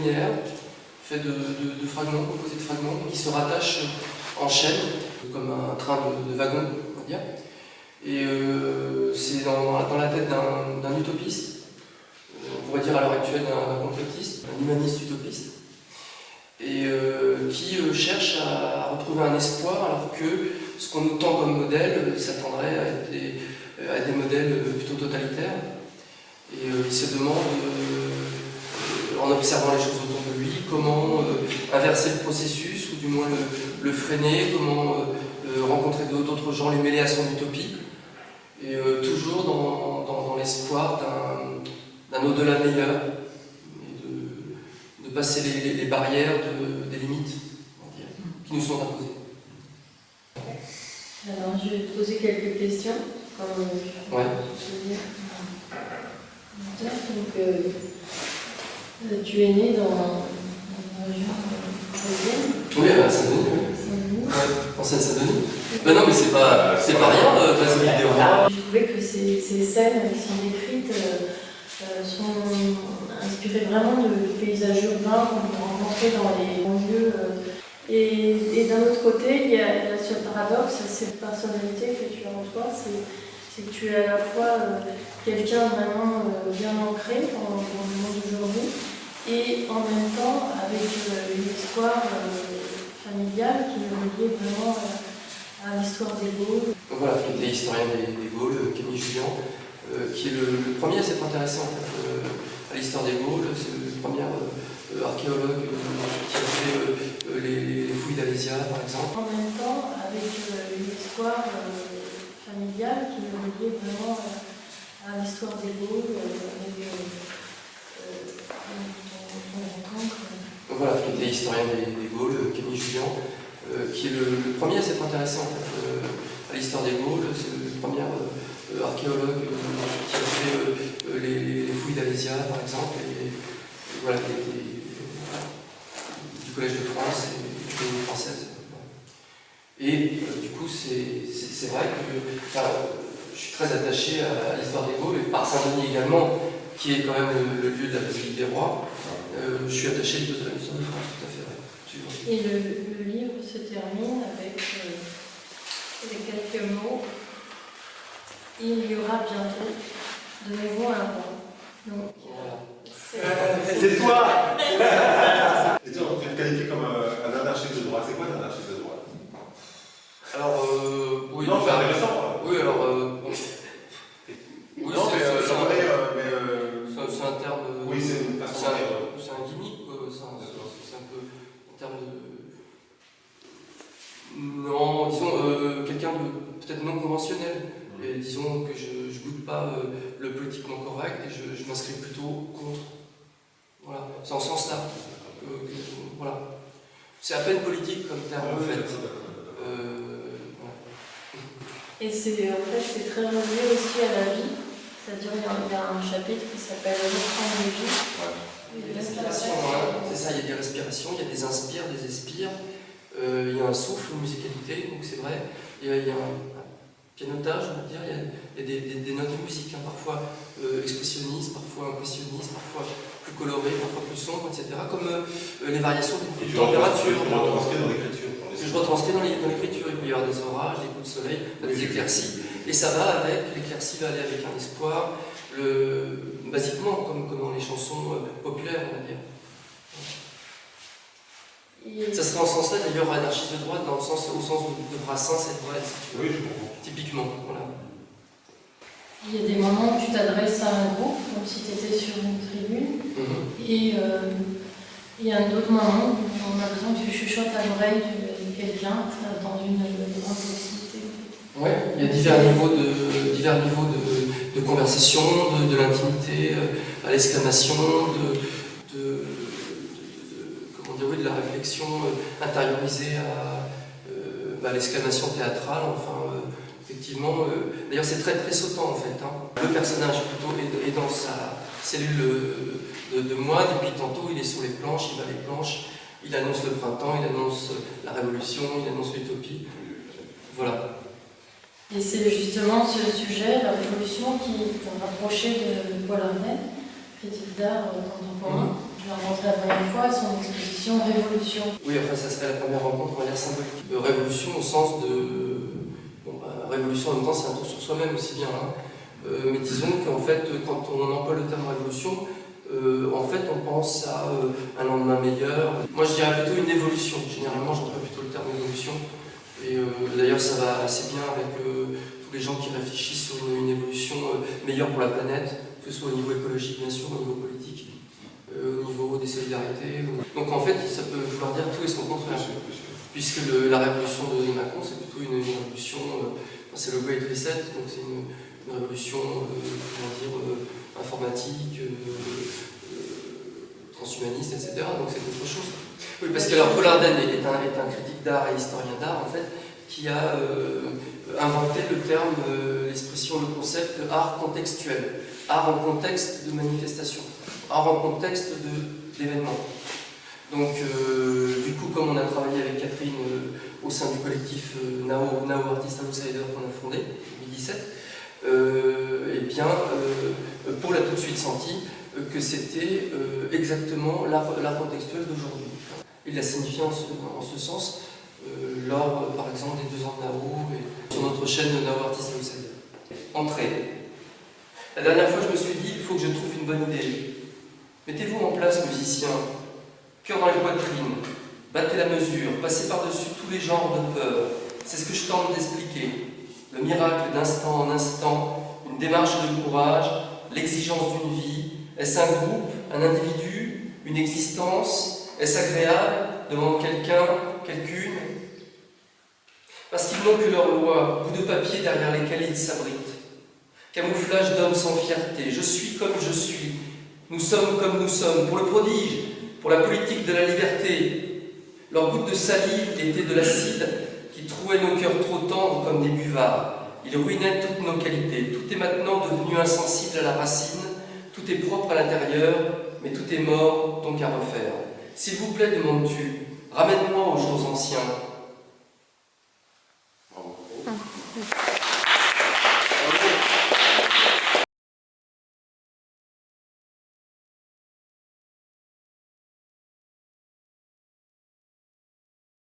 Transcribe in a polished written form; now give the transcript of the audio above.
linéaire, fait de fragments, composé de fragments, qui se rattachent en chaîne, comme un train de wagon, on va dire. Et c'est dans la tête d'un utopiste, on pourrait dire à l'heure actuelle d'un complotiste, un humaniste utopiste, et qui cherche à retrouver un espoir alors que ce qu'on nous tend comme modèle s'attendrait à des modèles plutôt totalitaires. Et il se demande, en observant les choses autour de lui, comment inverser le processus, ou du moins le freiner, comment rencontrer d'autres gens, les mêler à son utopie, et toujours dans l'espoir d'un au-delà meilleur, et de passer les barrières des limites qui nous sont imposées. Alors, je vais te poser quelques questions. Ouais. Donc, tu es né dans la région parisienne. Oui, à Saint-Denis, oui. Ouais, en Seine-Saint-Denis. Ben non, mais c'est pas rien, Basile des Rois. Je trouvais que ces scènes qui sont décrites sont inspirées vraiment du paysage urbain qu'on peut rencontrer dans les banlieues. Et d'un autre côté, il y a ce paradoxe, cette personnalité que tu as en toi, c'est que tu es à la fois quelqu'un vraiment bien ancré dans le monde d'aujourd'hui, et en même temps avec une histoire familiale qui est reliée vraiment à l'histoire des Gaules. Voilà, qui était historien des Gaules, Camille Julien, qui est le premier à s'être intéressé en fait, à l'histoire des Gaules. C'est le premier archéologue qui a fait les fouilles d'Alésia, par exemple. En même temps, avec une histoire familiale qui est reliée vraiment à l'histoire des Gaules, avec ton rencontre. Voilà, qui était historien des Gaules, Camille Julien, qui est le premier à s'être intéressé en fait, à l'histoire des Gaules. C'est le premier archéologue qui a fait les fouilles d'Alésia, par exemple, et voilà, qui était du Collège de France et de l'Académie française. Et du coup, c'est vrai que je suis très attaché à l'histoire des Gaules, et par Saint-Denis également, qui est quand même le lieu de la Basilique des Rois. Je suis attaché à l'histoire de France, tout à fait. Ouais. Et le livre se termine avec quelques mots. Il y aura bientôt de nouveau un roi. Donc, c'est toi. Et toi, on peut te qualifier comme un anarchiste de droite. C'est quoi un anarchiste de droite? Alors, oui. Non, c'est intéressant. Oui, alors. Oui, non, c'est un terme. Oui, c'est une façon. C'est un gimmick, c'est un peu un terme de. Non, disons, quelqu'un de peut-être non conventionnel. Et disons que je ne goûte pas le politiquement correct et je m'inscris plutôt contre. Voilà, c'est en ce sens-là. Voilà. C'est à peine politique comme terme en fait. Et c'est très relié aussi à la vie. C'est-à-dire il y a un chapitre qui s'appelle Reprendre de vie. Il y a des respirations, hein. C'est ça, il y a des respirations, il y a des inspires, des expires, il y a un souffle, une musicalité, donc c'est vrai. Il y a un pianotage, on va dire, il y a des notes de musique, hein, parfois expressionnistes, parfois impressionnistes, parfois plus colorées, parfois plus sombres, etc. Comme les variations de température. Je retranscris dans l'écriture. Il peut y avoir des orages, des coups de soleil, des éclaircies, et ça va avec, l'éclaircie va aller avec un espoir, basiquement, comme dans les chansons populaires, on va dire. Ça serait en ce sens-là, d'ailleurs, anarchiste de droite, au sens de Brassens et de Brel, si tu veux. Oui, je comprends. Typiquement, voilà. Il y a des moments où tu t'adresses à un groupe, comme si tu étais sur une tribune, et il y a d'autres moments où on a besoin que tu chuchotes à l'oreille de quelqu'un dans une grande proximité. Oui, il y a divers niveaux de conversation, de l'intimité, à l'exclamation, de la réflexion intériorisée à l'exclamation théâtrale, enfin, effectivement. D'ailleurs, c'est très très sautant en fait. Hein. Le personnage plutôt est dans sa cellule de moine, et puis tantôt il est sur les planches, il va les planches, il annonce le printemps, il annonce la révolution, il annonce l'utopie. Voilà. Et c'est justement ce sujet, la révolution, qui t'a rapproché de Paul Arnett. critique d'art contemporain. Tu l'as rencontré la première fois à son exposition Révolution. Oui, enfin ça serait la première rencontre, on va dire, symbolique. Révolution au sens de... Bon, révolution en même temps c'est un tour sur soi-même aussi bien. Hein. Mais disons qu'en fait, quand on emploie le terme révolution, en fait on pense à un lendemain meilleur. Moi je dirais plutôt une évolution. Généralement j'emploie plutôt le terme évolution. Et d'ailleurs ça va assez bien avec tous les gens qui réfléchissent sur une évolution meilleure pour la planète, que ce soit au niveau écologique bien sûr, au niveau politique, au niveau des solidarités. Donc en fait ça peut vouloir dire tout et son contraire. Puisque la révolution de Macron c'est plutôt une révolution, c'est le Great Reset, donc c'est une révolution comment dire, informatique, transhumaniste, etc. Donc c'est autre chose. Oui, parce que alors Paul Ardenne est un critique d'art et historien d'art, en fait, qui a inventé le terme, l'expression, le concept art contextuel. Art en contexte de manifestation. Art en contexte d'événement. Donc, du coup, comme on a travaillé avec Catherine au sein du collectif Now Artist Outsider qu'on a fondé en 2017, eh bien, Paul a tout de suite senti que c'était exactement l'art contextuel d'aujourd'hui. Il l'a signifié en ce sens lors, par exemple, des 2 ans de Now et sur notre chaîne de Now Artist Outsider. Entrée. La dernière fois, je me suis dit, il faut que je trouve une bonne idée. Mettez-vous en place, musiciens, cœur dans les poitrines, battez la mesure, passez par-dessus tous les genres de peur. C'est ce que je tente d'expliquer. Le miracle d'instant en instant, une démarche de courage, l'exigence d'une vie. Est-ce un groupe, un individu, une existence? Est-ce agréable? Demande quelqu'un, quelqu'une. Parce qu'ils n'ont que leurs lois, bouts de papier derrière lesquels ils s'abritent. Camouflage d'hommes sans fierté. Je suis comme je suis. Nous sommes comme nous sommes. Pour le prodige, pour la politique de la liberté. Leurs gouttes de salive étaient de l'acide qui trouait nos cœurs trop tendres comme des buvards. Ils ruinaient toutes nos qualités. Tout est maintenant devenu insensible à la racine. Tout est propre à l'intérieur, mais tout est mort, donc à refaire. S'il vous plaît, demandes-tu, ramène-moi aux jours anciens.